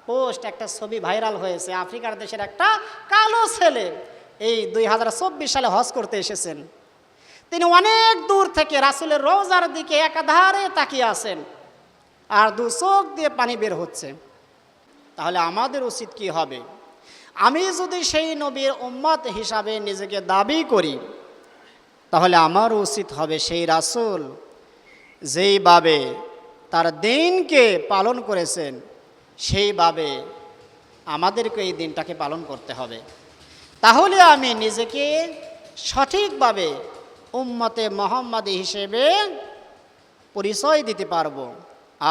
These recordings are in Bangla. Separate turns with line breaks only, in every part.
পোস্ট, একটা ছবি ভাইরাল হয়েছে। আফ্রিকার দেশের একটা কালো ছেলে এই 2024 সালে হজ করতে এসেছেন। তিনি অনেক দূর থেকে রাসূলের রওজার দিকে একাধারে তাকিয়ে আছেন, আর দু চোখ দিয়ে পানি বের হচ্ছে। তাহলে আমাদের উচিত কি হবে? আমি যদি সেই নবীর উম্মত হিসাবে নিজেকে দাবি করি, তাহলে আমার উচিত হবে সেই রাসূল যেইভাবে তার দিনকে পালন করেছেন সেইভাবে আমাদেরকে এই দিনটাকে পালন করতে হবে। তাহলে আমি নিজেকে সঠিকভাবে উম্মতে মুহাম্মাদি হিসেবে পরিচয় দিতে পারবো।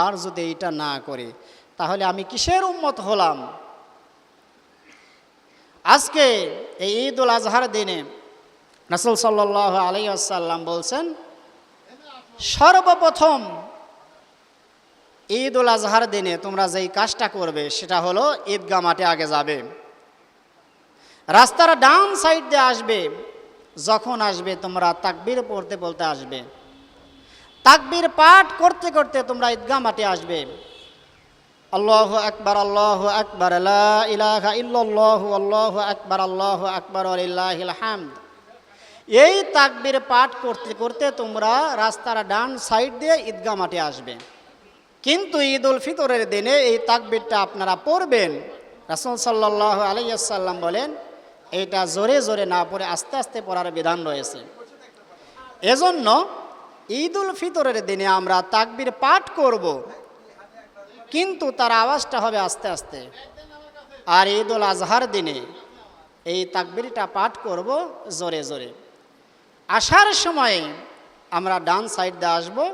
আর যদি এটা না করি, তাহলে আমি কিসের উম্মত হলাম? আজকে এই ঈদুল আজহার দিনে রাসূল সাল্লাল্লাহু আলাইহি ওয়াসাল্লাম বলছেন, সর্বপ্রথম ঈদুল আজহার দিনে তোমরা যেই কাজটা করবে সেটা হলো ঈদগাহ মাঠে আগে যাবে, রাস্তার ডান সাইড দিয়ে আসবে। যখন আসবে তোমরা তাকবীর পড়তে পড়তে আসবে, তাকবীর পাঠ করতে করতে তোমরা ঈদগাহ মাঠে আসবে। আল্লাহু আকবার, আল্লাহু আকবার, লা ইলাহা ইল্লাল্লাহু, আল্লাহু আকবার, আল্লাহু আকবার, ওয়ালিল্লাহিল হামদ। এই তাকবীর পাঠ করতে করতে তোমরা রাস্তার ডান সাইড দিয়ে ঈদগাহ মাঠে আসবে। কিন্তু ঈদুল ফিতরের দিনে এই তাকবীরটা আপনারা পড়বেন, রাসূল সাল্লাল্লাহু আলাইহি ওয়াসাল্লাম বলেন এটা জোরে জোরে না পড়ে আস্তে আস্তে পড়ার বিধান রয়েছে। এজন্য ঈদুল ফিতরের দিনে আমরা তাকবীর পাঠ করব, কিন্তু তার আওয়াজটা হবে আস্তে আস্তে। আর ঈদুল আজহার দিনে এই তাকবীরটা পাঠ করব জোরে জোরে। আসার সময়ে আমরা ডান সাইড দিয়ে আসবো,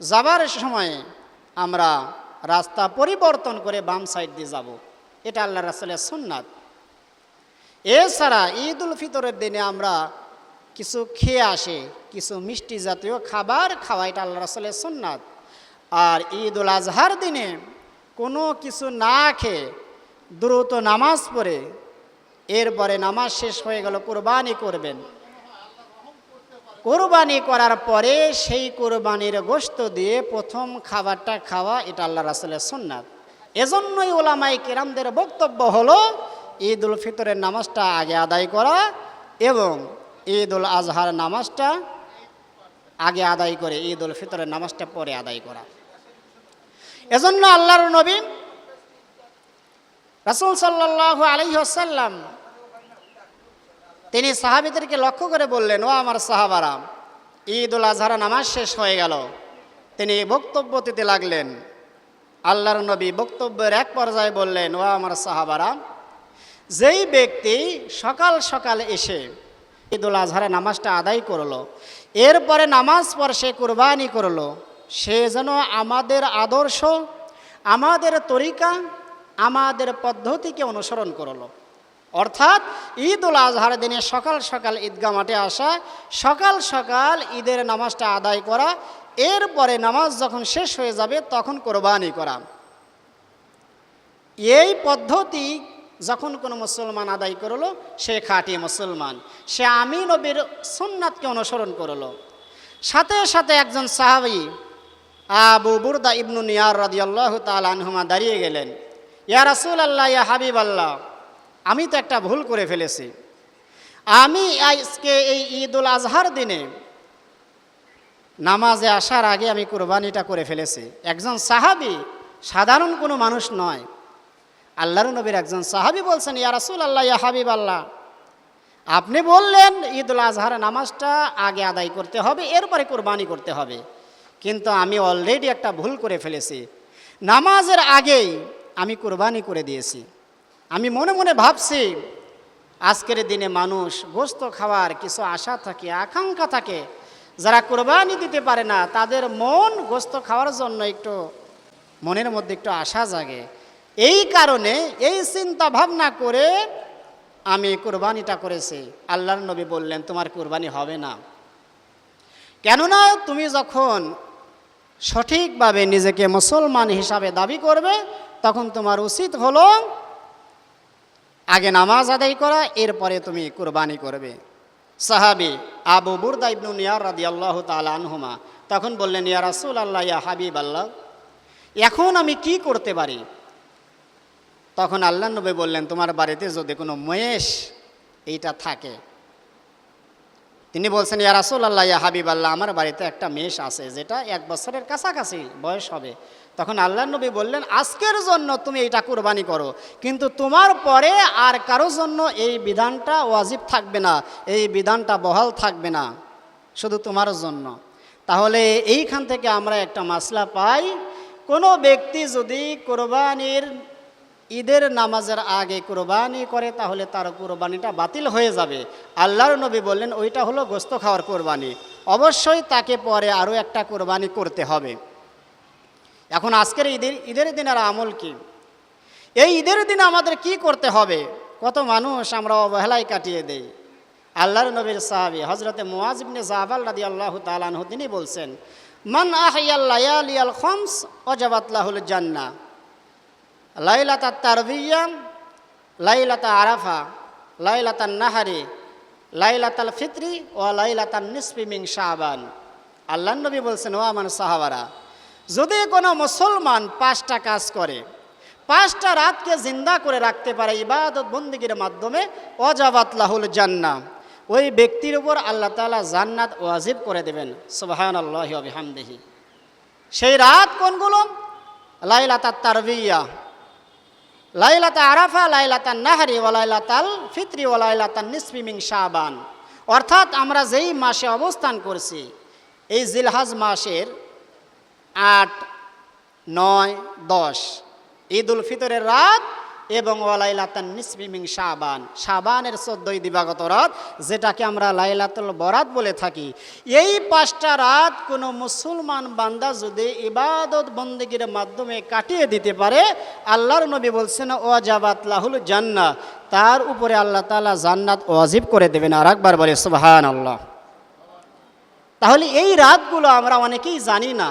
যাবার সময়ে আমরা রাস্তা পরিবর্তন করে বাম সাইড দিয়ে যাব। এটা আল্লাহ রাসূলের সুন্নাত। এছাড়া ঈদুল ফিতরের দিনে আমরা কিছু খেয়ে আসে, কিছু মিষ্টি জাতীয় খাবার খাওয়া, এটা আল্লাহ রাসূলের সুন্নাত। আর ঈদুল আজহার দিনে কোনো কিছু না খেয়ে দ্রুত নামাজ পড়ে এরপরে নামাজ শেষ হয়ে গেল কোরবানি করবেন। কোরবানি করার পরে সেই কোরবানির গোশত দিয়ে প্রথম খাবারটা খাওয়া, এটা আল্লাহ রাসূলের সুন্নাত। এজন্যই উলামায়ে কেরামদের বক্তব্য হলো ঈদুল ফিতরের নামাজটা আগে আদায় করা এবং ঈদুল আজহার নামাজটা আগে আদায় করে ঈদুল ফিতরের নামাজটা পরে আদায় করা। এজন্য আল্লাহর নবী রাসূল সাল্লাল্লাহু আলাইহি ওয়াসাল্লাম তিনি সাহাবীদেরকে লক্ষ্য করে বললেন, ও আমার সাহাবারা, ঈদুল আজহার নামাজ শেষ হয়ে গেল। তিনি বক্তব্য দিতে লাগলেন। আল্লাহর নবী বক্তব্যের এক পর্যায়ে বললেন, ও আমার সাহাবারা, যেই ব্যক্তি সকাল সকাল এসে ঈদুল আজহারের নামাজটা আদায় করলো, এরপরে নামাজ পর সে কুরবানি করলো, সে যেন আমাদের আদর্শ, আমাদের তরিকা, আমাদের পদ্ধতিকে অনুসরণ করলো। অর্থাৎ ঈদুল আজহার দিনে সকাল সকাল ঈদগাহ মাঠে আসা, সকাল সকাল ঈদের নামাজটা আদায় করা, এরপরে নামাজ যখন শেষ হয়ে যাবে তখন কোরবানি করা। এই পদ্ধতি যখন কোনো মুসলমান আদায় করলো, সে খাঁটি মুসলমান, সে আমি নবীর সুন্নাতকে অনুসরণ করলো। সাথে সাথে একজন সাহাবী আবু বুরদা ইবনু নিয়ার রাদিয়াল্লাহু তাআলা আনহুমা দাঁড়িয়ে গেলেন, ইয়া রাসূলুল্লাহ, ইয়া হাবিবাল্লাহ, আমি তো একটা ভুল করে ফেলেছি। আমি আজকে এই ঈদুল আজহার দিনে নামাজে আসার আগে আমি কুরবানিটা করে ফেলেছি। একজন সাহাবী, সাধারণ কোনো মানুষ নয়, আল্লাহর নবীর একজন সাহাবী বলছেন, ইয়া রাসূলুল্লাহ, ইয়া হাবিবাল্লাহ, আপনি বললেন ঈদুল আজহার নামাজটা আগে আদায় করতে হবে, এরপরে কুরবানি করতে হবে, কিন্তু আমি অলরেডি একটা ভুল করে ফেলেছি। নামাজের আগেই আমি কুরবানি করে দিয়েছি। আমি মনে মনে ভাবছি, আজকের দিনে মানুষ গোশত খাওয়ার কিছু আশা থাকে, আকাঙ্ক্ষা থাকে, যারা কুরবানি দিতে পারে না তাদের মন গোশত খাওয়ার জন্য একটু মনের মধ্যে একটু আশা জাগে। এই কারণে এই চিন্তা ভাবনা করে আমি কুরবানিটা করেছি। আল্লাহর নবী বললেন, তোমার কুরবানি হবে না। কেননা তুমি যখন সঠিকভাবে নিজেকে মুসলমান হিসাবে দাবি করবে, তখন তোমার উচিত হলো আগে নামাজ আদায় করা, এরপরে তুমি কুরবানি করবে। সাহাবী আবু বুরদা ইবনু নিয়ার রাদিয়াল্লাহু তাআলা আনহুমা তখন বললেন, ইয়া রাসূলুল্লাহ, ইয়া হাবিবাল্লাহ, এখন আমি কি করতে পারি? তখন আল্লাহ নবী বললেন, তোমার বাড়িতে যদি কোনো মহেশ এইটা থাকে, তিনি বলছেন, ইয়া রাসূলুল্লাহ, ইয়া হাবিবাল্লাহ, আমার বাড়িতে একটা মেষ আছে যেটা 1 বছরের কাছাকাছি বয়স হবে। তখন আল্লাহ নবী বললেন, আজকের জন্য তুমি এইটা কুরবানি করো, কিন্তু তোমার পরে আর কারো জন্য এই বিধানটা ওয়াজিব থাকবে না, এই বিধানটা বহাল থাকবে না, শুধু তোমার জন্য। তাহলে এইখান থেকে আমরা একটা মাসলা পাই, কোনো ব্যক্তি যদি কোরবানির ঈদের নামাজের আগে কোরবানি করে তাহলে তার কোরবানিটা বাতিল হয়ে যাবে। আল্লাহর নবী বললেন ওইটা হলো গোশত খাওয়ার কোরবানি, অবশ্যই তাকে পরে আরও একটা কোরবানি করতে হবে। এখন আজকের ঈদের দিনের আমল কি? এই ঈদের দিন আমাদের কি করতে হবে? কত মানুষ আমরা অবহেলায় কাটিয়ে দেই। আল্লাহর নবীর সাহাবী হযরতে মুআয ইবনে জাবাল রাদিয়াল্লাহু তাআলা আনহু তিনি বলছেন, মান আহইয়াল লায়ালিয়াল খামস ওয়াজাবাত লাহুল জান্নাহ, লাইলাতাত তারবিয়া, লাইলাতা আরাফা, লাইলাতান নাহারি, লাইলাতাল ফিতরি ওয়া লাইলাতান নিসফি মিন শাবান। আল্লাহর নবী বলছেন, ও আমার সাহাবারা, যদি কোনো মুসলমান 5টা কাজ করে, 5টা রাতকে জিন্দা করে রাখতে পারে ইবাদত বন্দেগীর মাধ্যমে, ওয়াজাবাত লাহুল জান্নাহ, ওই ব্যক্তির উপর আল্লাহ তাআলা জান্নাত ওয়াজিব করে দেবেন। সুবহানাল্লাহি ওয়া বিহামদিহি। সেই রাত কোনগুলো? লাইলাতাত তারবিয়া, লাইলাতা আরাফা, লাইলাতান নাহরি ওয়া লাইলাতাল ফিতরি ওয়া লাইলাতান নিসফি মিন শাবান। অর্থাৎ আমরা যেই মাসে অবস্থান করছি, এই জিলহজ মাসের 8, 9, 10 ঈদুল ফিতরের রাত এবং ওয়া লাইলাতান নিসফি মিন শাবান, শাবানের 14 দিবাগত রাত, যেটাকে আমরা লাইলাতুল বরাত বলে থাকি। এই 5টা রাত কোনো মুসলমান বান্দা যদি ইবাদত বন্দেগীর মাধ্যমে কাটিয়ে দিতে পারে, আল্লাহর নবী বলছেন ওয়াজাবাত লাহুল জান্নাহ, তার উপরে আল্লাহ তাআলা জান্নাত ওয়াজিব করে দেবেন। আর একবার বলে সুবহানাল্লাহ। তাহলে এই রাতগুলো আমরা অনেকেই জানি না,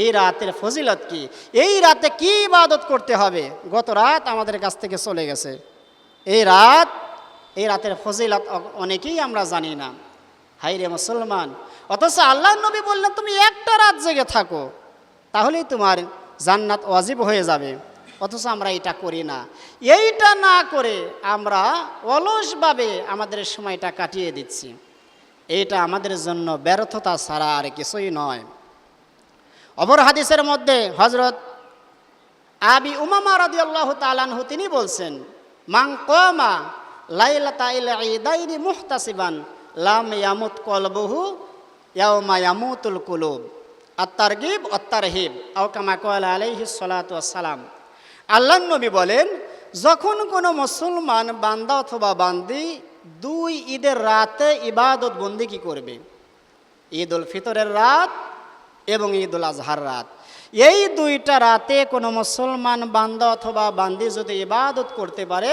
এই রাতের ফজিলত কি, এই রাতে কি ইবাদত করতে হবে। গত রাত আমাদের কাছ থেকে চলে গেছে, এই রাতের ফজিলত অনেকেই আমরা জানি না। হাইরে মুসলমান, অথচ আল্লাহর নবী বললেন তুমি একটা রাত জেগে থাকো, তাহলেই তোমার জান্নাত ওয়াজিব হয়ে যাবে। অথচ আমরা এটা করি না। এইটা না করে আমরা অলসভাবে আমাদের সময়টা কাটিয়ে দিচ্ছি। এইটা আমাদের জন্য ব্যর্থতা ছাড়া আর কিছুই নয়। অপর হাদিসের মধ্যে হযরত আবি উমামা রাদিয়াল্লাহু তাআলা আনহু তিনি বলছেন, মান কামা লাইলাতাল ঈদাইনি মুহতাসিবান লাম ইয়ামুত কলবুহু ইয়াওমা ইয়ামুতুল কুলুব, আত-তারগিব ওয়াত-তারহিব, আও কামা ক্বালা আলাইহিস সালাতু ওয়াসসালাম। আল্লাহর নবী বলেন, যখন কোনো মুসলমান বান্দা অথবা বান্দি 2 ঈদের রাতে ইবাদত বন্দেগী করবে, ঈদুল ফিতরের রাত এবং ঈদুল আজহার রাত, এই 2টা রাতে কোনো মুসলমান বান্দা অথবা বান্দি যদি ইবাদত করতে পারে,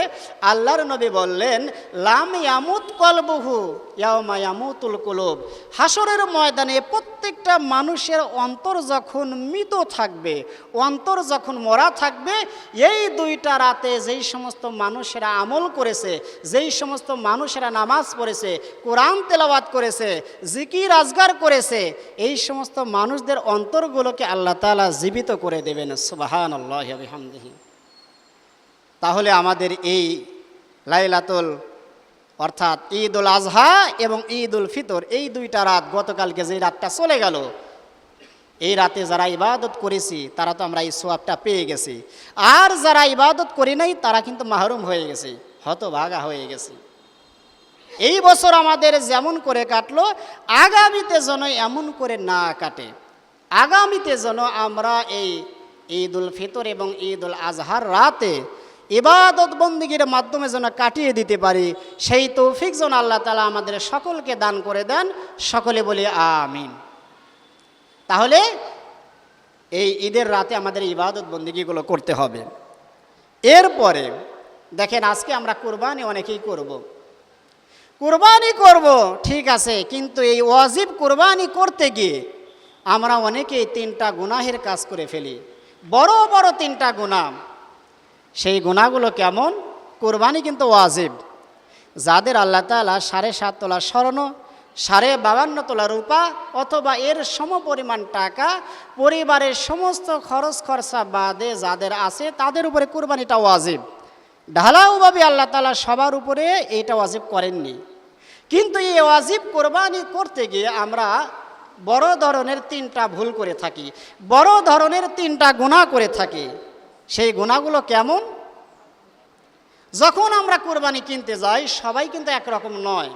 আল্লাহর নবী বললেন লাম ইয়ামুত কলবুহু ইয়াওমা ইয়ামুতুল কুলুব, হাসরের ময়দানে প্রত্যেকটা মানুষের অন্তর যখন মৃত থাকবে, অন্তর যখন মরা থাকবে, এই 2টা রাতে যেই সমস্ত মানুষেরা আমল করেছে, যেই সমস্ত মানুষেরা নামাজ পড়েছে, কোরআন তেলাওয়াত করেছে, জিকির আজগার করেছে, এই সমস্ত মানুষদের অন্তরগুলোকে আল্লাহ তাআলা জীবিত করে দেবেন। সুবহানাল্লাহি ওয়া বিহামদিহি। তাহলে আমাদের এই লাইলাতুল অর্থাৎ ঈদুল আজহা এবং ঈদুল ফিতর, এই 2টা রাত, গতকালকে যে রাতটা চলে গেল, এই রাতে যারা ইবাদত করেছি তারা তো আমরা এই সওয়াবটা পেয়ে গেছি, আর যারা ইবাদত করি নাই তারা কিন্তু মাহরুম হয়ে গেছে, হতভাগা হয়ে গেছে। এই বছর আমাদের যেমন করে কাটলো, আগামীতে যেন এমন করে না কাটে, আগামীতে যেন আমরা এই ঈদুল ফিতর এবং ঈদুল আজহার রাতে ইবাদত বন্দেগীর মাধ্যমে যেন কাটিয়ে দিতে পারি, সেই তৌফিক যেন আল্লাহ তাআলা আমাদের সকলকে দান করে দেন। সকলে বলি আমিন। তাহলে এই ঈদের রাতে আমাদের ইবাদত বন্দেগীগুলো করতে হবে। এরপরে দেখেন, আজকে আমরা কুরবানি অনেকেই করব, কুরবানি করব ঠিক আছে, কিন্তু এই ওয়াজিব কুরবানি করতে গিয়ে আমরা অনেকেই 3টা গুনাহের কাজ করে ফেলি, বড় বড় 3টা গুনাহ। সেই গুনাহগুলো কেমন? কুরবানি কিন্তু ওয়াজিব। যাদের আল্লাহ তাআলা 7.5 তোলা স্বর্ণ, 52.5 তোলা রূপা অথবা এর সমপরিমাণ টাকা পরিবারের সমস্ত খরচ খরচা বাদে যাদের আছে, তাদের উপরে কুরবানিটা ওয়াজিব। ঢালাওভাবে আল্লাহ তাআলা সবার উপরে এটা ওয়াজিব করেননি। কিন্তু এই ওয়াজিব কোরবানি করতে গিয়ে আমরা বড় ধরনের 3টা ভুল করে থাকি, বড় ধরনের 3টা গুনাহ করে থাকি। সেই গুনাহগুলো কেমন? যখন আমরা কোরবানি কিনতে যাই, সবাই কিন্তু একরকম নয়।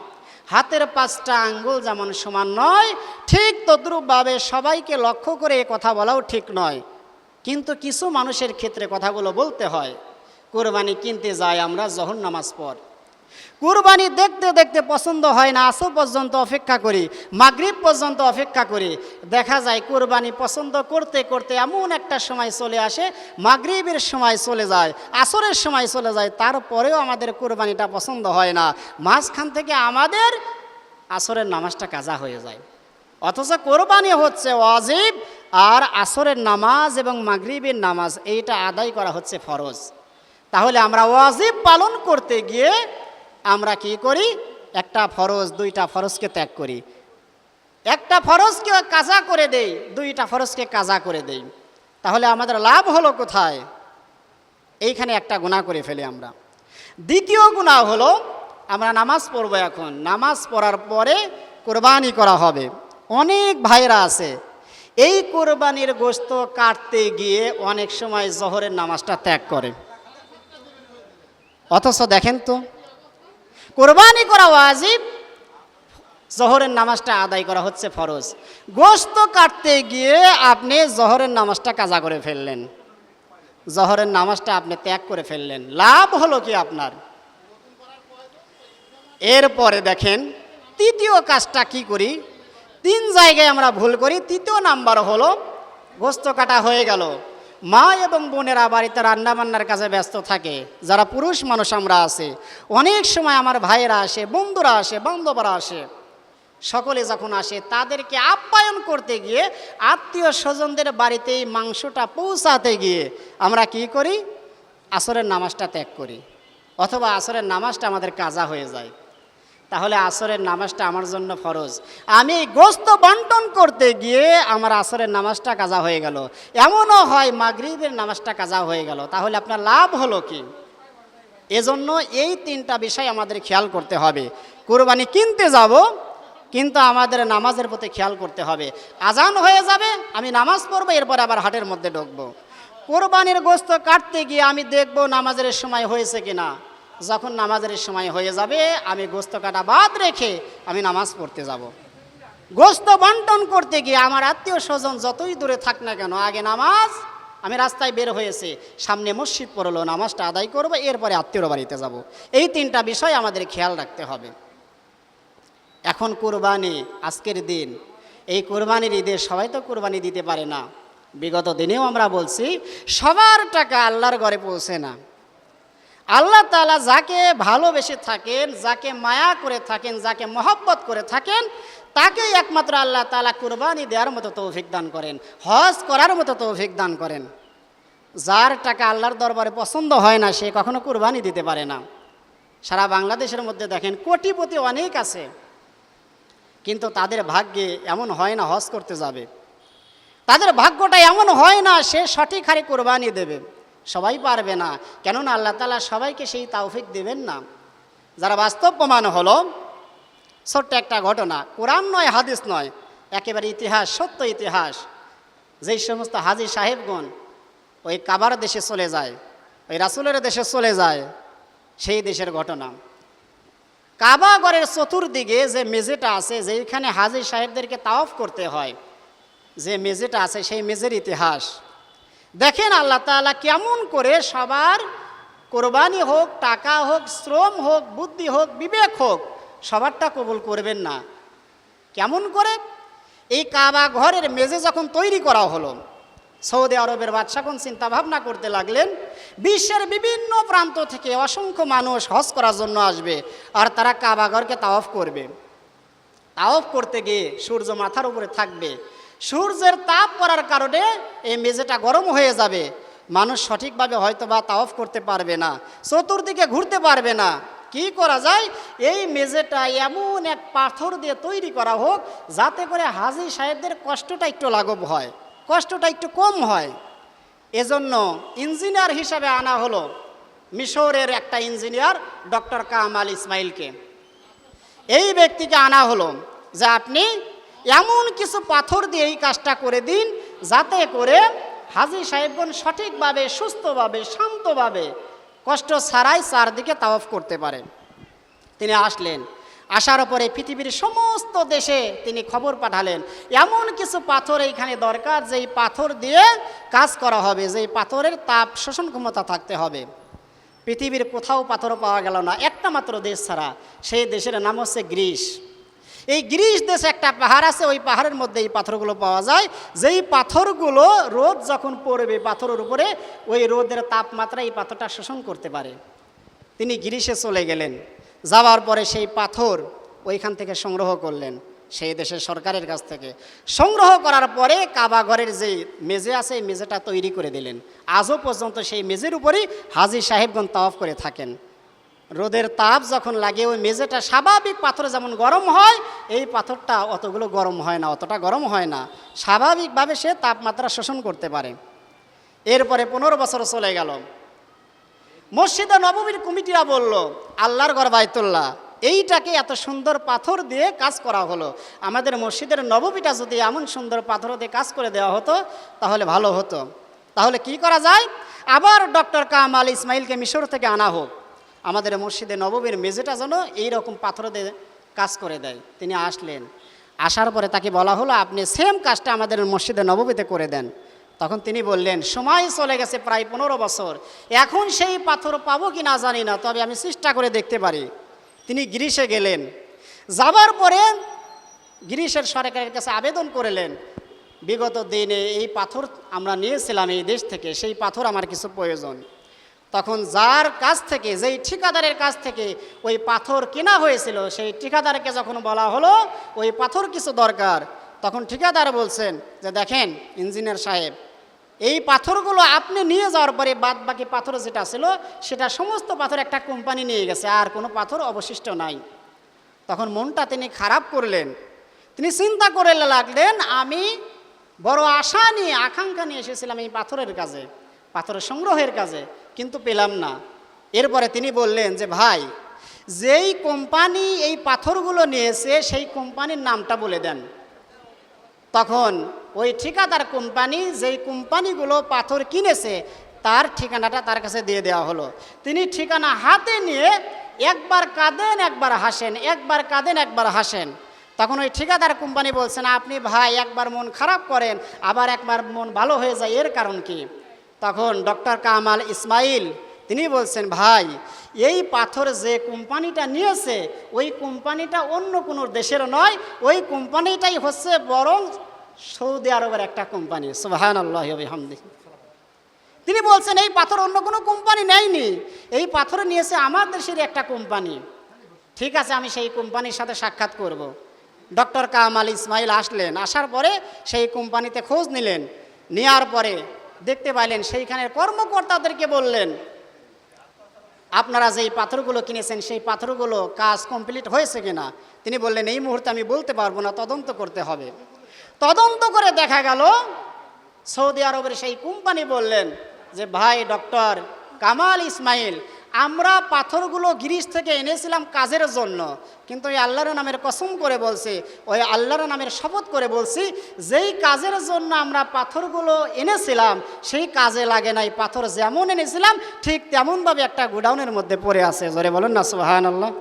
হাতের 5টা আঙ্গুল যেমন সমান নয়, ঠিক তদ্রূপভাবে সবাইকে লক্ষ্য করে এ কথা বলাও ঠিক নয়। কিন্তু কিছু মানুষের ক্ষেত্রে কথাগুলো বলতে হয়। কোরবানি কিনতে যাই আমরা জোহর নামাজ পর, কুরবানি দেখতে দেখতে পছন্দ হয় না, আসর পর্যন্ত অপেক্ষা করি, মাগরিব পর্যন্ত অপেক্ষা করি। দেখা যায় কুরবানি পছন্দ করতে করতে এমন একটা সময় চলে আসে, মাগরিবের সময় চলে যায়, আসরের সময় চলে যায়, তারপরেও আমাদের কুরবানিটা পছন্দ হয় না। মাঝখান থেকে আমাদের আসরের নামাজটা কাজা হয়ে যায়। অথচ কোরবানি হচ্ছে ওয়াজিব, আর আসরের নামাজ এবং মাগরিবের নামাজ এইটা আদায় করা হচ্ছে ফরজ। তাহলে আমরা ওয়াজিব পালন করতে গিয়ে আমরা কি করি? একটা ফরজ, 2টা ফরজকে ত্যাগ করি, একটা ফরজকে কাজা করে দেই, 2টা ফরজকে কাজা করে দেই। তাহলে আমাদের লাভ হলো কোথায়? এইখানে একটা গুনাহ করে ফেলি আমরা। দ্বিতীয় গুনাহ হলো, আমরা নামাজ পড়বো, এখন নামাজ পড়ার পরে কোরবানি করা হবে। অনেক ভাইরা আছে এই কোরবানির গোশত কাটতে গিয়ে অনেক সময় জোহরের নামাজটা ত্যাগ করে। অথচ দেখেন তো, কোরবানি করা ওয়াজিব, জোহরের নামাজটা আদায় করা হচ্ছে ফরজ। গোশত কাটতে গিয়ে আপনি জোহরের নামাজটা কাজা করে ফেললেন, জোহরের নামাজটা আপনি ত্যাগ করে ফেললেন। লাভ হলো কি আপনার? এরপরে দেখেন তৃতীয় কাজটা কি করি? 3 জায়গায় আমরা ভুল করি। তৃতীয় নাম্বার হলো, গোশত কাটা হয়ে গেল, মা এবং বোনেরা বাড়িতে রান্নাবান্নার কাজে ব্যস্ত থাকে। যারা পুরুষ মানুষ আমরা আছে, অনেক সময় আমার ভাইয়েরা আসে, বন্ধুরা আসে, বান্ধবরা আসে, সকলে যখন আসে তাদেরকে আপ্যায়ন করতে গিয়ে আত্মীয় স্বজনদের বাড়িতে এই মাংসটা পৌঁছাতে গিয়ে আমরা কি করি? আসরের নামাজটা ত্যাগ করি, অথবা আসরের নামাজটা আমাদের কাজা হয়ে যায়। তাহলে আসরের নামাজটা আমার জন্য ফরজ, আমি গোশত বন্টন করতে গিয়ে আমার আসরের নামাজটা কাজা হয়ে গেল। এমনও হয় মাগরিবের নামাজটা কাজা হয়ে গেল। তাহলে আপনার লাভ হলো কি? এজন্য এই 3টা বিষয় আমাদের খেয়াল করতে হবে। কুরবানি কিনতে যাব, কিন্তু আমাদের নামাজের প্রতি খেয়াল করতে হবে। আজান হয়ে যাবে, আমি নামাজ পড়বো, এরপর আবার হাটের মধ্যে ঢুকবো। কোরবানির গোশত কাটতে গিয়ে আমি দেখব নামাজের সময় হয়েছে কিনা। যখন নামাজের সময় হয়ে যাবে, আমি গোশত কাটা বাদ রেখে আমি নামাজ পড়তে যাব। গোশত বন্টন করতে গিয়ে আমার আত্মীয় স্বজন যতই দূরে থাক না কেন, আগে নামাজ, আমি রাস্তায় বের হয়েছে, সামনে মসজিদ পড়লো, নামাজটা আদায় করবো, এরপরে আত্মীয়র বাড়িতে যাব। এই 3টা বিষয় আমাদের খেয়াল রাখতে হবে। এখন কোরবানি, আজকের দিন, এই কোরবানির ঈদে সবাই তো কোরবানি দিতে পারে না। বিগত দিনেও আমরা বলছি, সবার টাকা আল্লাহর ঘরে পৌঁছে না। আল্লাহ তাআলা যাকে ভালোবেসে থাকেন, যাকে মায়া করে থাকেন, যাকে মহব্বত করে থাকেন, তাকেই একমাত্র আল্লাহ তাআলা কোরবানি দেওয়ার মতো তৌফিক দান করেন, হজ করার মতো তৌফিক দান করেন। যার টাকা আল্লাহর দরবারে পছন্দ হয় না, সে কখনো কোরবানি দিতে পারে না। সারা বাংলাদেশের মধ্যে দেখেন কোটিপতি অনেক আছে, কিন্তু তাদের ভাগ্যে এমন হয় না হজ করতে যাবে, তাদের ভাগ্যটা এমন হয় না সে সঠিক হারে কোরবানি দেবে। সবাই পারবে না, কেননা আল্লাহ তাআলা সবাইকে সেই তৌফিক দেবেন না। যারা বাস্তব প্রমাণ হলো, ছোট্ট একটা ঘটনা, কোরআন নয়, হাদিস নয়, একেবারে ইতিহাস, সত্য ইতিহাস। যেই সমস্ত হাজী সাহেবগণ ওই কাবার দেশে চলে যায়, ওই রাসূলের দেশে চলে যায়, সেই দেশের ঘটনা। কাবা ঘরের চতুর্দিকে যে মেঝেটা আছে, যেখানে হাজী সাহেবদেরকে তাওয়াফ করতে হয়, যে মেঝেটা আছে, সেই মেঝের ইতিহাস দেখেন। আল্লাহ তাআলা কেমন করে সবার কোরবানি হোক, টাকা হোক, শ্রম হোক, বুদ্ধি হোক, বিবেক হোক, সবারটা কবুল করবেন না। কেমন করে? এই কাবা ঘরের মেঝে যখন তৈরি করা হলো, সৌদি আরবের বাদশাহগণ চিন্তা ভাবনা করতে লাগলেন, বিশ্বের বিভিন্ন প্রান্ত থেকে অসংখ্য মানুষ হজ করার জন্য আসবে, আর তারা কাবা ঘরকে তাওয়াফ করবে। তাওয়াফ করতে গিয়ে সূর্য মাথার উপরে থাকবে, সূর্যের তাপ পড়ার কারণে এই মেঝেটা গরম হয়ে যাবে, মানুষ সঠিকভাবে হয়তো বা তাওয়াফ করতে পারবে না, চতুর্দিকে ঘুরতে পারবে না। কি করা যায়? এই মেঝেটা এমন এক পাথর দিয়ে তৈরি করা হোক, যাতে করে হাজী সাহেবদের কষ্টটা একটু লাঘব হয়, কষ্টটা একটু কম হয়। এজন্য ইঞ্জিনিয়ার হিসাবে আনা হলো মিশরের একটা ইঞ্জিনিয়ার ডক্টর কামাল ইসমাইলকে। এই ব্যক্তিকে আনা হলো যে আপনি এমন কিছু পাথর দিয়ে এই কাজটা করে দিন যাতে করে হাজী সাহেবগণ সঠিকভাবে, সুস্থভাবে, শান্তভাবে, কষ্ট ছাড়াই চারদিকে তাওয়াফ করতে পারেন। তিনি আসলেন, আসার পরে পৃথিবীর সমস্ত দেশে তিনি খবর পাঠালেন এমন কিছু পাথর এইখানে দরকার যেই পাথর দিয়ে কাজ করা হবে, যেই পাথরের তাপ শোষণ ক্ষমতা থাকতে হবে। পৃথিবীর কোথাও পাথর পাওয়া গেল না, একটা মাত্র দেশ ছাড়া। সেই দেশের নাম হচ্ছে গ্রিস। এই গ্রিস দেশে একটা পাহাড় আছে, ওই পাহাড়ের মধ্যে এই পাথরগুলো পাওয়া যায়, যেই পাথরগুলো রোদ যখন পড়বে পাথরের উপরে, ওই রোদের তাপমাত্রা এই পাথরটা শোষণ করতে পারে। তিনি গ্রিসে চলে গেলেন, যাওয়ার পরে সেই পাথর ওইখান থেকে সংগ্রহ করলেন, সেই দেশের সরকারের কাছ থেকে সংগ্রহ করার পরে কাবা ঘরের যে মেজে আছে এই মেজেটা তৈরি করে দিলেন। আজও পর্যন্ত সেই মেজের উপরেই হাজী সাহেবগণ তাওয়াফ করে থাকেন। রোদের তাপ যখন লাগে ওই মেজেটা স্বাভাবিক পাথরে যেমন গরম হয়, এই পাথরটা অতগুলো গরম হয় না, অতটা গরম হয় না, স্বাভাবিকভাবে সে তাপমাত্রা শোষণ করতে পারে। এরপরে 15 বছর চলে গেল। মসজিদে নববীর কমিটিরা বলল, আল্লাহর ঘর বাইতুল্লাহ, এইটাকে এত সুন্দর পাথর দিয়ে কাজ করা হলো, আমাদের মসজিদের নববীটা যদি এমন সুন্দর পাথর দিয়ে কাজ করে দেওয়া হতো তাহলে ভালো হতো। তাহলে কি করা যায়? আবার ডক্টর কামাল ইসমাইলকে মিশর থেকে আনা হোক, আমাদের মসজিদে নববীর মেঝেটা যেন এইরকম পাথর দিয়ে কাজ করে দেয়। তিনি আসলেন, আসার পরে তাকে বলা হলো আপনি সেম কাজটা আমাদের মসজিদে নববীতে করে দেন। তখন তিনি বললেন, সময় চলে গেছে প্রায় 15 বছর, এখন সেই পাথর পাবো কি না জানি না, তবে আমি চেষ্টা করে দেখতে পারি। তিনি গ্রিসে গেলেন, যাবার পরে গ্রিসের সরকারের কাছে আবেদন করলেন, বিগত দিনে এই পাথর আমরা নিয়েছিলাম এই দেশ থেকে, সেই পাথর আমার কিছু প্রয়োজন। তখন যার কাছ থেকে, যেই ঠিকাদারের কাছ থেকে ওই পাথর কেনা হয়েছিল, সেই ঠিকাদারকে যখন বলা হলো ওই পাথর কিছু দরকার, তখন ঠিকাদার বলছেন যে দেখেন ইঞ্জিনিয়ার সাহেব, এই পাথরগুলো আপনি নিয়ে যাওয়ার পরে বাদ বাকি পাথর যেটা ছিল সেটা সমস্ত পাথর একটা কোম্পানি নিয়ে গেছে, আর কোনো পাথর অবশিষ্ট নাই। তখন মনটা তিনি খারাপ করলেন, তিনি চিন্তা করে লাগলেন আমি বড় আশা নিয়ে, আকাঙ্ক্ষা নিয়ে এসেছিলাম এই পাথরের কাজে, পাথরের সংগ্রহের কাজে, কিন্তু পেলাম না। এরপরে তিনি বললেন যে ভাই, যেই কোম্পানি এই পাথরগুলো নিয়েছে সেই কোম্পানির নামটা বলে দেন। তখন ওই ঠিকাদার কোম্পানি, যেই কোম্পানিগুলো পাথর কিনেছে তার ঠিকানাটা তার কাছে দিয়ে দেওয়া হলো। তিনি ঠিকানা হাতে নিয়ে একবার কাঁদেন একবার হাসেন, একবার কাঁদেন একবার হাসেন। তখন ওই ঠিকাদার কোম্পানি বলছেন, আপনি ভাই একবার মন খারাপ করেন আবার একবার মন ভালো হয়ে যায়, এর কারণ কি? তখন ডক্টর কামাল ইসমাইল তিনি বলছেন, ভাই এই পাথর যে কোম্পানিটা নিয়েছে ওই কোম্পানিটা অন্য কোনো দেশের নয়, ওই কোম্পানিটাই হচ্ছে বরং সৌদি আরবের একটা কোম্পানি। সুবহানাল্লাহি ওয়া বিহামদিহি। তিনি বলছেন এই পাথর অন্য কোনো কোম্পানি নেয়নি, এই পাথর নিয়েছে আমার দেশের একটা কোম্পানি। ঠিক আছে, আমি সেই কোম্পানির সাথে সাক্ষাৎ করব। ডক্টর কামাল ইসমাইল আসলেন, আসার পরে সেই কোম্পানিতে খোঁজ নিলেন, নেওয়ার পরে দেখতে পাইলেন সেইখানের কর্মকর্তাদেরকে বললেন, আপনারা যেই পাথরগুলো কিনেছেন সেই পাথরগুলো কাজ কমপ্লিট হয়েছে কিনা? তিনি বললেন এই মুহূর্তে আমি বলতে পারবো না, তদন্ত করতে হবে। তদন্ত করে দেখা গেল সৌদি আরবের সেই কোম্পানি বললেন যে ভাই ডক্টর কামাল ইসমাইল, আমরা পাথরগুলো গ্রিস থেকে এনেছিলাম কাজের জন্য, কিন্তু ওই আল্লাহর নামের কসম করে বলছি, ওই আল্লাহর নামের শপথ করে বলছি, যেই কাজের জন্য আমরা পাথরগুলো এনেছিলাম সেই কাজে লাগে নাই, পাথর যেমন এনেছিলাম ঠিক তেমনভাবে একটা গোডাউনের মধ্যে পড়ে আছে। জোরে বলুন না সুবহানাল্লাহ।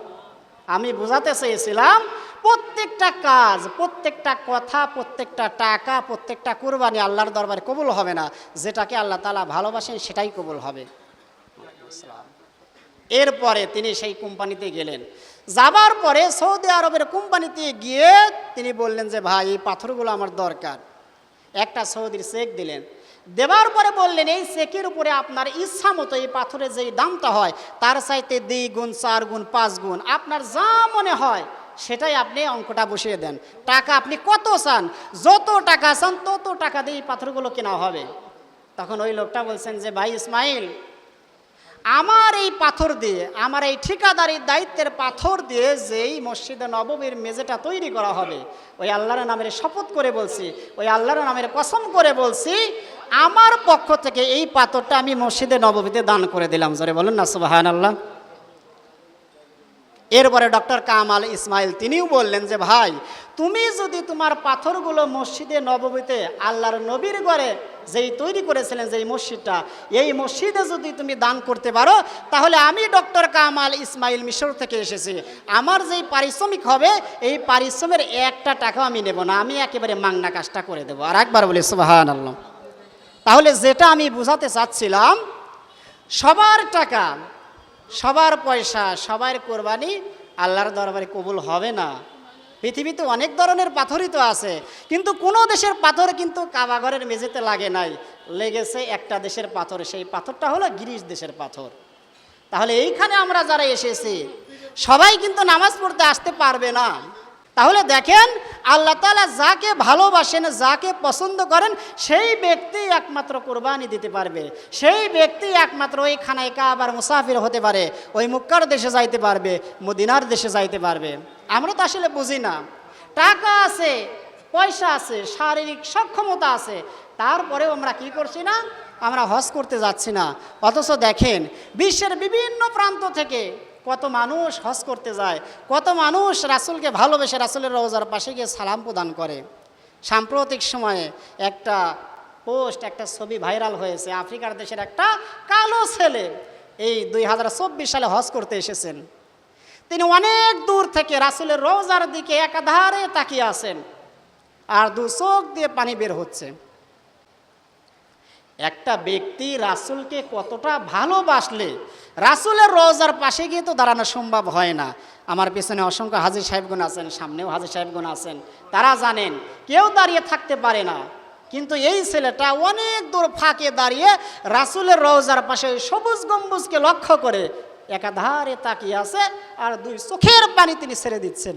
আমি বোঝাতে চেয়েছিলাম প্রত্যেকটা কাজ, প্রত্যেকটা কথা, প্রত্যেকটা টাকা, প্রত্যেকটা কুরবানি আল্লাহর দরবারে কবুল হবে না, যেটাকে আল্লাহ তাআলা ভালোবাসেন সেটাই কবুল হবে। এরপরে তিনি সেই কোম্পানিতে গেলেন, যাবার পরে সৌদি আরবের কোম্পানিতে গিয়ে তিনি বললেন যে ভাই এই পাথরগুলো আমার দরকার। একটা সৌদির চেক দিলেন, দেওয়ার পরে বললেন এই চেকের উপরে আপনার ইচ্ছা মতো এই পাথরের যেই দামটা হয় তার চাইতে 2 গুণ 4 গুণ 5 গুণ আপনার যা মনে হয় সেটাই আপনি অঙ্কটা বসিয়ে দেন। টাকা আপনি কত চান, যত টাকা চান তত টাকা দিয়ে এই পাথরগুলো কেনা হবে। তখন ওই লোকটা বলছেন যে ভাই ইসমাইল, আমার এই পাথর দিয়ে, আমার এই ঠিকাদারির দায়িত্বের পাথর দিয়ে যেই মসজিদে নববীর মেঝেটা তৈরি করা হবে, ওই আল্লাহর নামের শপথ করে বলছি, ওই আল্লাহর নামের কসম করে বলছি, আমার পক্ষ থেকে এই পাথরটা আমি মসজিদে নববীতে দান করে দিলাম। জোরে বলুন না সুবহানাল্লাহ। এরপরে ডক্টর কামাল ইসমাইল তিনিও বললেন যে ভাই, তুমি যদি তোমার পাথরগুলো মসজিদে নববীতে আল্লাহর নবীর ঘরে যেই তৈরি করেছিলেন যেই মসজিদটা, এই মসজিদে যদি তুমি দান করতে পারো, তাহলে আমি ডক্টর কামাল ইসমাইল মিশর থেকে এসেছি, আমার যেই পারিশ্রমিক হবে এই পারিশ্রমের একটা টাকাও আমি নেব না, আমি একেবারে মাংনা কাজটা করে দেবো। আর একবার বলি সুবহানাল্লাহ। তাহলে যেটা আমি বোঝাতে চাচ্ছিলাম, সবার টাকা, সবার পয়সা, সবার কোরবানি আল্লাহর দরবারে কবুল হবে না। পৃথিবীতে অনেক ধরনের পাথরই তো আছে, কিন্তু কোনো দেশের পাথর কিন্তু কাবাঘরের মেঝেতে লাগে নাই, লেগেছে একটা দেশের পাথর, সেই পাথরটা হলো গ্রিস দেশের পাথর। তাহলে এইখানে আমরা যারা এসেছি সবাই কিন্তু নামাজ পড়তে আসতে পারবে না। তাহলে দেখেন, আল্লাহ তাআলা যাকে ভালোবাসেন, যাকে পছন্দ করেন, সেই ব্যক্তি একমাত্র কোরবানি দিতে পারবে, সেই ব্যক্তি একমাত্র ওই খানায় কাবার মুসাফির হতে পারে, ওই মক্কার দেশে যাইতে পারবে, মদিনার দেশে যাইতে পারবে। আমরা তো আসলে বুঝি না, টাকা আছে, পয়সা আছে, শারীরিক সক্ষমতা আছে, তারপরেও আমরা কি করছি না, আমরা হজ করতে যাচ্ছি না। অথচ দেখেন, বিশ্বের বিভিন্ন প্রান্ত থেকে কত মানুষ হজ করতে যায়, কত মানুষ রাসূলকে ভালোবেসে রাসূলের রওজার পাশে গিয়ে সালাম প্রদান করে। সাম্প্রতিক সময়ে একটা পোস্ট, একটা ছবি ভাইরাল হয়েছে, আফ্রিকার দেশের একটা কালো ছেলে এই 2024 সালে হজ করতে এসেছেন। তিনি অনেক দূর থেকে রাসূলের রওজার দিকে একাধারে তাকিয়ে আছেন, আর দু চোখ দিয়ে পানি বের হচ্ছে। একটা ব্যক্তি রাসূলকে কতটা ভালোবাসলে রাসূলের রওজার পাশে গিয়ে তো দাঁড়ানো সম্ভব হয় না। আমার পেছনে অসংখ্য হাজী সাহেবগণ আছেন, সামনেও হাজী সাহেবগণ আছেন, তারা জানেন কেউ দাঁড়িয়ে থাকতে পারে না। কিন্তু এই ছেলেটা অনেক দূর ফাঁকে দাঁড়িয়ে রাসূলের রওজার পাশে সবুজ গম্বুজকে লক্ষ্য করে একাধারে তাকিয়ে আছে, আর দুই চোখের পানি তিনি ছেড়ে দিচ্ছেন।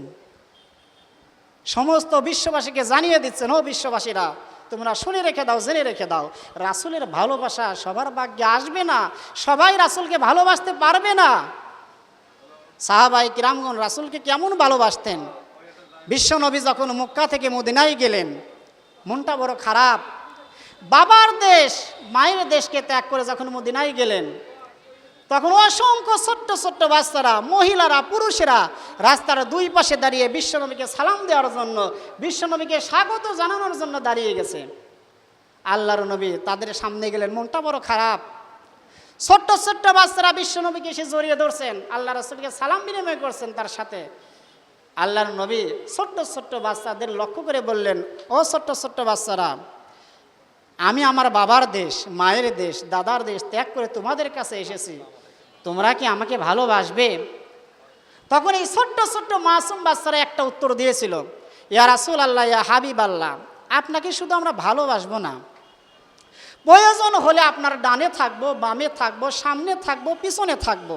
সমস্ত বিশ্ববাসীকে জানিয়ে দিচ্ছেন, ও বিশ্ববাসীরা, তোমরা শুনে রেখে দাও, জেনে রেখে দাও, রাসূলের ভালোবাসা সবার ভাগ্যে আসবে না, সবাই রাসূলকে ভালোবাসতে পারবে না। সাহাবায়ে কিরামগণ রাসূলকে কেমন ভালোবাসতেন। বিশ্বনবী যখন মক্কা থেকে মদিনায় গেলেন, মনটা বড় খারাপ। বাবার দেশ, মায়ের দেশকে ত্যাগ করে যখন মদিনায় গেলেন, তখন অসংখ্য ছোট্ট ছোট্ট বাচ্চারা, মহিলারা, পুরুষেরা রাস্তার দুই পাশে দাঁড়িয়ে বিশ্বনবীকে সালাম দেওয়ার জন্য, বিশ্বনবীকে স্বাগত জানানোর জন্য দাঁড়িয়ে গেছে। আল্লাহর নবী তাদের সামনে গেলেন, মনটা বড় খারাপ। ছোট্ট ছোট্ট বাচ্চারা বিশ্বনবীকে এসে জড়িয়ে ধরছেন, আল্লাহ রাসূলকে সালাম বিনিময় করছেন তার সাথে। আল্লাহর নবী ছোট্ট ছোট্ট বাচ্চাদের লক্ষ্য করে বললেন, ও ছোট্ট ছোট্ট বাচ্চারা, আমি আমার বাবার দেশ, মায়ের দেশ, দাদার দেশ ত্যাগ করে তোমাদের কাছে এসেছি, তোমরা কি আমাকে ভালোবাসবে? তখন এই ছোট্ট ছোট্ট মাসুম বাচ্চারা একটা উত্তর দিয়েছিল, ইয়া রাসূলুল্লাহ, ইয়া হাবিবাল্লাহ, আপনাকে শুধু আমরা ভালোবাসবো না, প্রয়োজন হলে আপনার ডানে থাকবো, বামে থাকবো, সামনে থাকবো, পিছনে থাকবো,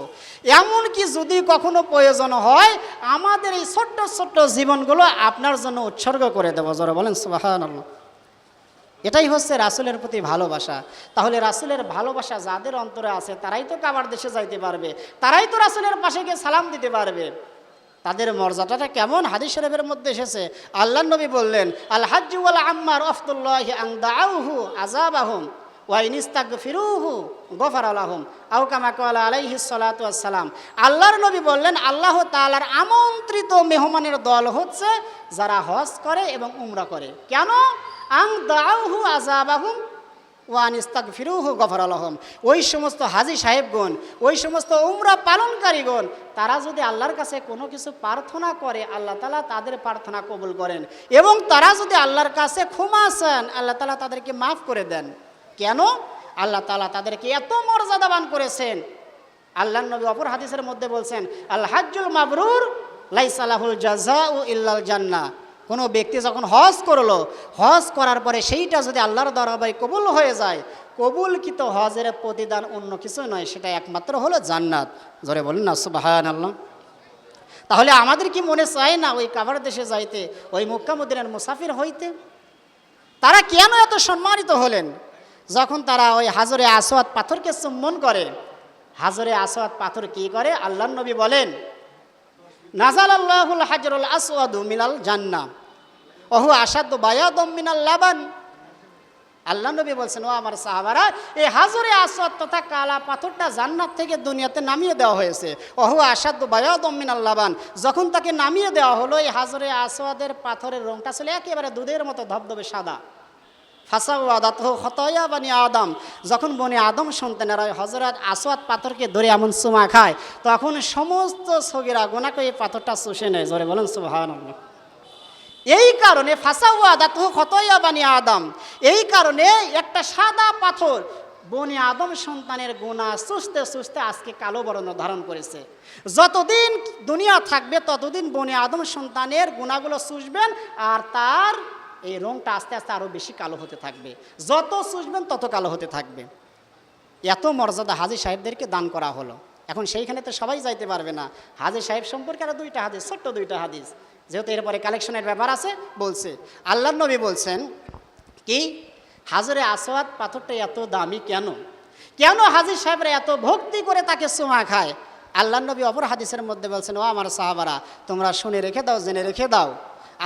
এমনকি যদি কখনো প্রয়োজন হয় আমাদের এই ছোট্ট ছোট্ট জীবনগুলো আপনার জন্য উৎসর্গ করে দেবো। জোরে বলেন সুবহানাল্লাহ। এটাই হচ্ছে রাসূলের প্রতি ভালোবাসা। তাহলে রাসূলের ভালোবাসা যাদের অন্তরে আছে তারাই তো কাবার দেশে যাইতে পারবে, তারাই তো রাসূলের পাশে গিয়ে সালাম দিতে পারবে। তাদের মর্যাদাটা কেমন হাদিস শরীফের মধ্যে এসেছে। আল্লাহর নবী বললেন, আল হাজ্জু ওয়াল আম্মার আফদুল্লাহি আন দাউহু আযাবাহুম ওয়া ইন ইস্তাগফিরুহু গফারা লাহুম আও কামা ক্বালা আলাইহিস সালাতু ওয়াস সালাম। আল্লাহর নবী বললেন, আল্লাহ তাআলার আমন্ত্রিত মেহমানের দল হচ্ছে যারা হজ করে এবং উমরা করে। কেন? আং দাউহু আযাবাহুম ওয়া আন ইস্তাগফিরুহু গফারা লাহুম। ওই সমস্ত হাজী সাহেবগণ, ওই সমস্ত উমরা পালনকারীগণ, তারা যদি আল্লাহর কাছে কোনো কিছু প্রার্থনা করে আল্লাহ তাআলা তাদের প্রার্থনা কবুল করেন, এবং তারা যদি আল্লাহর কাছে ক্ষমা চান আল্লাহ তাআলা তাদেরকে মাফ করে দেন। কেন? আল্লাহ তাআলা তাদেরকে এত মর্যাদাবান করেছেন। আল্লাহর নবী অপর হাদিসের মধ্যে বলছেন, আল হাজ্জুল মাবরুর লাইসা লাহুল জাযাউ ইল্লাল জান্নাহ। কোনো ব্যক্তি যখন হজ করলো, হজ করার পরে সেইটা যদি আল্লাহর দরবারে কবুল হয়ে যায়, কবুলকৃত হজের প্রতিদান অন্য কিছু নয়, সেটা একমাত্র হলো জান্নাত। জোরে বলুন না সুবহানাল্লাহ। তাহলে আমাদের কি মনে চায় না ওই কাবার দেশে যাইতে, ওই মক্কা মদিনার মুসাফির হইতে? তারা কেন এত সম্মানিত হলেন? যখন তারা ওই হাজরে আসওয়াদ পাথরকে চুম্বন করে। হাজরে আসওয়াদ পাথর কি করে? আল্লাহর নবী বলেন, নাযালাল্লাহুল হাজরুল আসওয়াদু মিনাল জান্নাহ ওয়া হুয়া আশাদ্দু বায়াদাম মিনাল লাবান। আল্লাহ নবী বলছেন, ও আমার সাহাবারা, এই হাজরে আসওয়াদ তথা কালা পাথরটা জান্নাত থেকে দুনিয়াতে নামিয়ে দেওয়া হয়েছে। ওহু আসাদু বায়াদুম মিনাল লাবান, যখন তাকে নামিয়ে দেওয়া হলো, এই হাজরে আসওয়াদের পাথরের রংটা ছিল একেবারে দুধের মতো ধবধবে সাদা। ফাসাওয়াদাতহু খতায়া বানি আদম, যখন বনি আদম সন্তানেরা হযরত আসওয়াদ পাথরকে ধরে এমন চুমা খায়, তখন সমস্ত সগীরা গুনাহকে এই পাথরটা চুষে নেয়। জোরে বলেন সুবহানাল্লাহ। এই কারণে ফাসাওয়াদাতহু খতায়া বানি আদম, এই কারণে একটা সাদা পাথর বনি আদম সন্তানের গুনাহ চুষতে চুষতে আজকে কালো বর্ণ ধারণ করেছে। যতদিন দুনিয়া থাকবে ততদিন বনি আদম সন্তানের গুনাহগুলো চুষবেন, আর তার এই রংটা আস্তে আস্তে আরও বেশি কালো হতে থাকবে। যত চুষবেন তত কালো হতে থাকবে। এত মর্যাদা হাজী সাহেবদেরকে দান করা হলো। এখন সেইখানে তো সবাই যাইতে পারবে না। হাজী সাহেব সম্পর্কে আরও দুইটা হাদিস, ছোট্ট দুইটা হাদিস, যেহেতু এরপরে কালেকশনের ব্যাপার আছে, বলছে আল্লাহ নবী বলছেন কি, হাজরে আসওয়াদ পাথরটা এত দামি কেন? কেন হাজী সাহেবরা এত ভক্তি করে তাকে চুমা খায়? আল্লাহ নবী অপর হাদিসের মধ্যে বলছেন, ও আমার সাহাবারা, তোমরা শুনে রেখে দাও, জেনে রেখে দাও।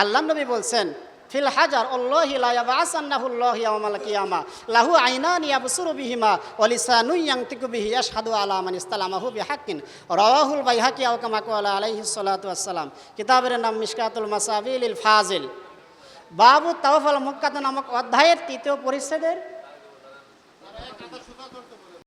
আল্লাহ নবী বলছেন, ফিল হাজার আল্লাহি লা ইয়াবআসান্নাহুল্লাহু ইয়াওমাল কিয়ামা লাহু আইনানি ইয়াবসুরু বিহিমা ওয়া লিসানুন ইয়ানতিকু বিহি ইয়াশহাদু আলা মান ইসতালামাহু বিহাক্কিন, রাওয়াহুল বাইহাকি আও কামা ক্বালা আলাইহিস সালাতু ওয়াসসালাম। কিতাবের নাম মিশকাতুল মাসাবিলিল ফাজিল, বাবু তাওফাল মুক্কাত নামক অধ্যায়ের 3য় পরিচ্ছেদের